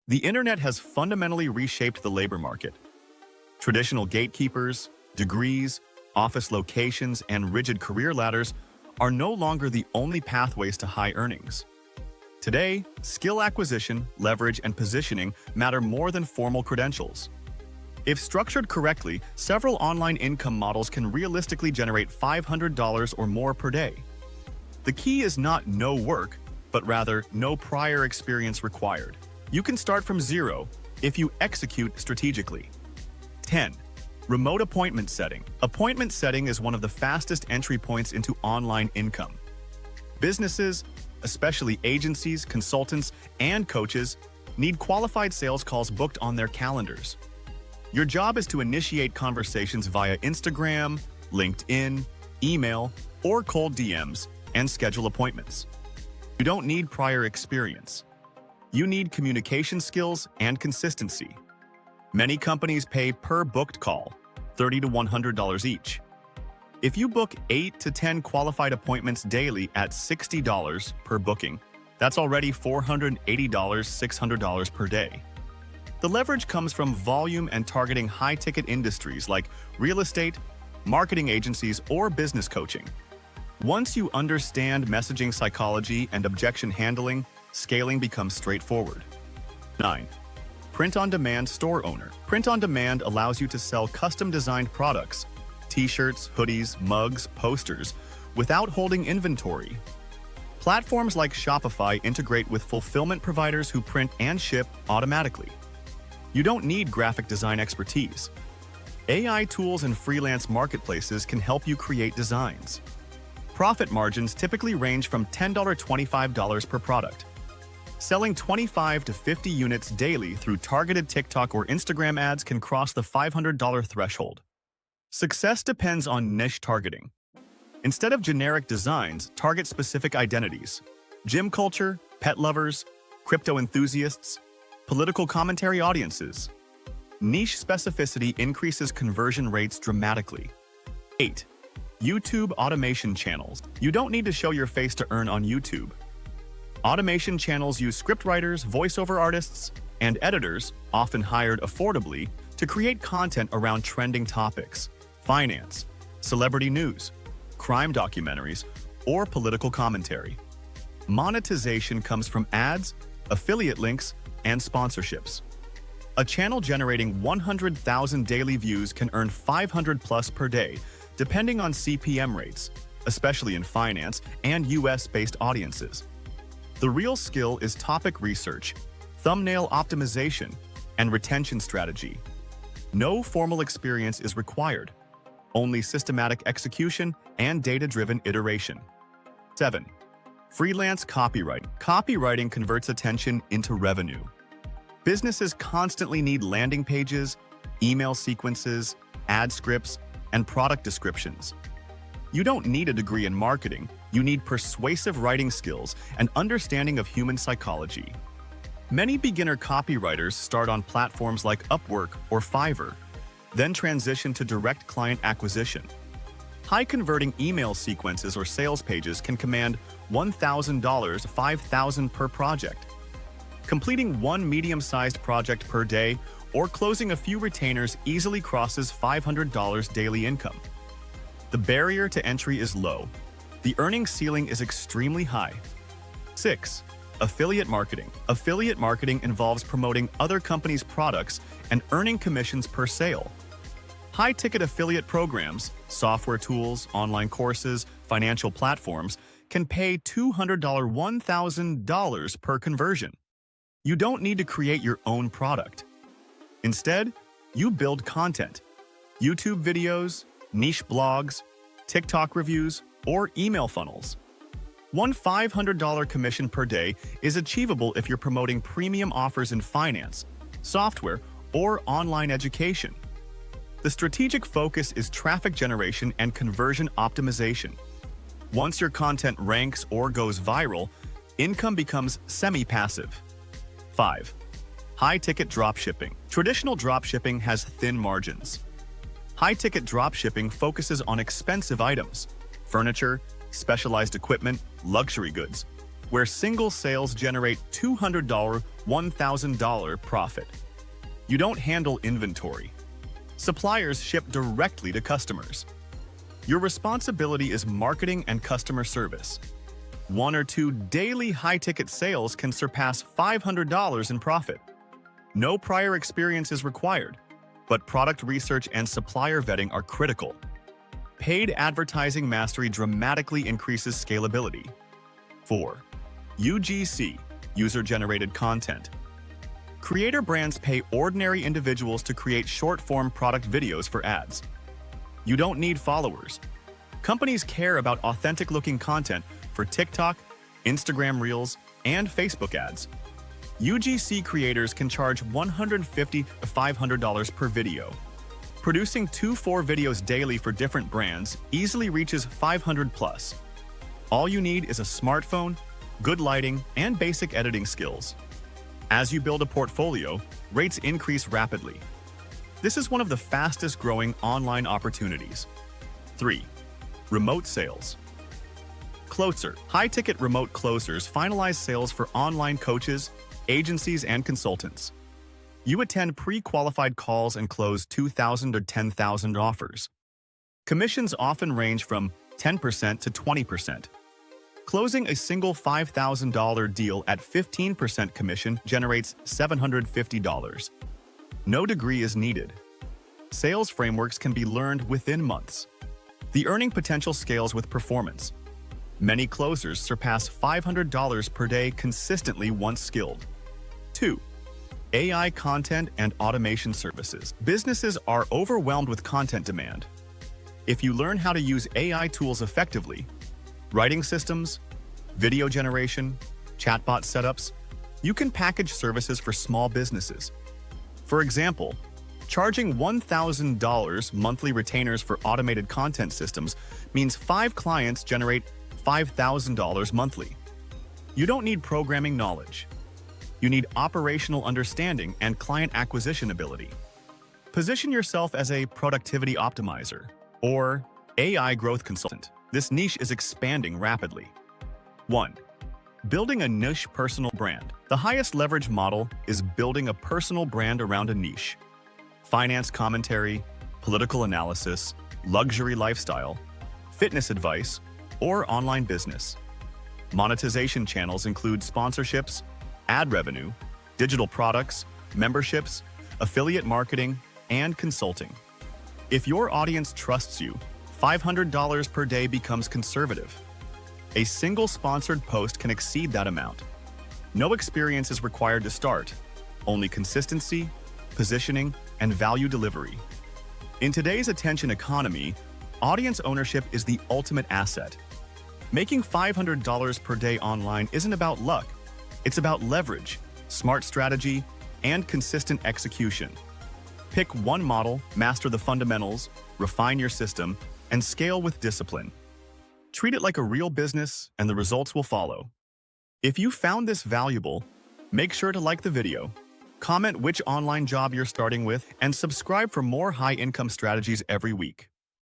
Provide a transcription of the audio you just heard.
The internet has fundamentally reshaped the labor market. Traditional gatekeepers, degrees, office locations, and rigid career ladders are no longer the only pathways to high earnings. Today, skill acquisition, leverage, and positioning matter more than formal credentials. If structured correctly, several online income models can realistically generate $500 or more per day. The key is not no work, but rather no prior experience required. You can start from zero if you execute strategically. 10. Remote appointment setting. Appointment setting is one of the fastest entry points into online income. Businesses, especially agencies, consultants, and coaches, need qualified sales calls booked on their calendars. Your job is to initiate conversations via Instagram, LinkedIn, email, or cold DMs and schedule appointments. You don't need prior experience. You need communication skills and consistency. Many companies pay per booked call, $30 to $100 each. If you book 8 to 10 qualified appointments daily at $60 per booking, that's already $480, $600 per day. The leverage comes from volume and targeting high-ticket industries like real estate, marketing agencies, or business coaching. Once you understand messaging psychology and objection handling, scaling becomes straightforward. 9. Print-on-demand store owner. Print-on-demand allows you to sell custom-designed products, t-shirts, hoodies, mugs, posters, without holding inventory. Platforms like Shopify integrate with fulfillment providers who print and ship automatically. You don't need graphic design expertise. AI tools and freelance marketplaces can help you create designs. Profit margins typically range from $10 to $25 per product. Selling 25 to 50 units daily through targeted TikTok or Instagram ads can cross the $500 threshold. Success depends on niche targeting. Instead of generic designs, target specific identities: gym culture, pet lovers, crypto enthusiasts, political commentary audiences. Niche specificity increases conversion rates dramatically. 8. YouTube automation channels. You don't need to show your face to earn on YouTube. Automation channels use scriptwriters, voiceover artists, and editors, often hired affordably, to create content around trending topics: finance, celebrity news, crime documentaries, or political commentary. Monetization comes from ads, affiliate links, and sponsorships. A channel generating 100,000 daily views can earn $500 plus per day, depending on CPM rates, especially in finance and US-based audiences. The real skill is topic research, thumbnail optimization, and retention strategy. No formal experience is required, only systematic execution and data-driven iteration. 7. Freelance copywriting. Copywriting converts attention into revenue. Businesses constantly need landing pages, email sequences, ad scripts, and product descriptions. You don't need a degree in marketing, you need persuasive writing skills and understanding of human psychology. Many beginner copywriters start on platforms like Upwork or Fiverr, then transition to direct client acquisition. High-converting email sequences or sales pages can command $1,000 to $5,000 per project. Completing one medium-sized project per day or closing a few retainers easily crosses $500 daily income. The barrier to entry is low. The earning ceiling is extremely high. 6. Affiliate marketing. Affiliate marketing involves promoting other companies' products and earning commissions per sale. High-ticket affiliate programs, software tools, online courses, financial platforms can pay $200 to $1,000 per conversion. You don't need to create your own product. Instead, you build content: YouTube videos, niche blogs, TikTok reviews, or email funnels. One $500 commission per day is achievable if you're promoting premium offers in finance, software, or online education. The strategic focus is traffic generation and conversion optimization. Once your content ranks or goes viral, income becomes semi-passive. 5. High-ticket dropshipping. Traditional dropshipping has thin margins. High-ticket dropshipping focuses on expensive items: furniture, specialized equipment, luxury goods. where single sales generate $200, $1,000 profit. You don't handle inventory. Suppliers ship directly to customers. Your responsibility is marketing and customer service. 1 or 2 daily high-ticket sales can surpass $500 in profit. No prior experience is required, but product research and supplier vetting are critical. Paid advertising mastery dramatically increases scalability. 4. UGC, user-generated content. Creator brands pay ordinary individuals to create short-form product videos for ads. You don't need followers. Companies care about authentic-looking content for TikTok, Instagram Reels, and Facebook ads. UGC creators can charge $150 to $500 per video. Producing 2-4 videos daily for different brands easily reaches $500 plus. All you need is a smartphone, good lighting, and basic editing skills. As you build a portfolio, rates increase rapidly. This is one of the fastest growing online opportunities. 3. Remote sales. Closer. High-ticket remote closers finalize sales for online coaches, agencies, and consultants. You attend pre-qualified calls and close 2,000 or 10,000 offers. Commissions often range from 10% to 20%. Closing a single $5,000 deal at 15% commission generates $750. No degree is needed. Sales frameworks can be learned within months. The earning potential scales with performance. Many closers surpass $500 per day consistently once skilled. 2. AI content and automation services. Businesses are overwhelmed with content demand. If you learn how to use AI tools effectively, writing systems, video generation, chatbot setups, you can package services for small businesses. For example, charging $1,000 monthly retainers for automated content systems means 5 clients generate $5,000 monthly. You don't need programming knowledge. You need operational understanding and client acquisition ability. Position yourself as a productivity optimizer or AI growth consultant. This niche is expanding rapidly. 1. Building a niche personal brand. The highest leverage model is building a personal brand around a niche. Finance commentary, political analysis, luxury lifestyle, fitness advice, or online business. Monetization channels include sponsorships, ad revenue, digital products, memberships, affiliate marketing, and consulting. If your audience trusts you, $500 per day becomes conservative. A single sponsored post can exceed that amount. No experience is required to start, only consistency, positioning, and value delivery. In today's attention economy, audience ownership is the ultimate asset. Making $500 per day online isn't about luck. It's about leverage, smart strategy, and consistent execution. Pick one model, master the fundamentals, refine your system, and scale with discipline. Treat it like a real business, and the results will follow. If you found this valuable, make sure to like the video, comment which online job you're starting with, and subscribe for more high-income strategies every week.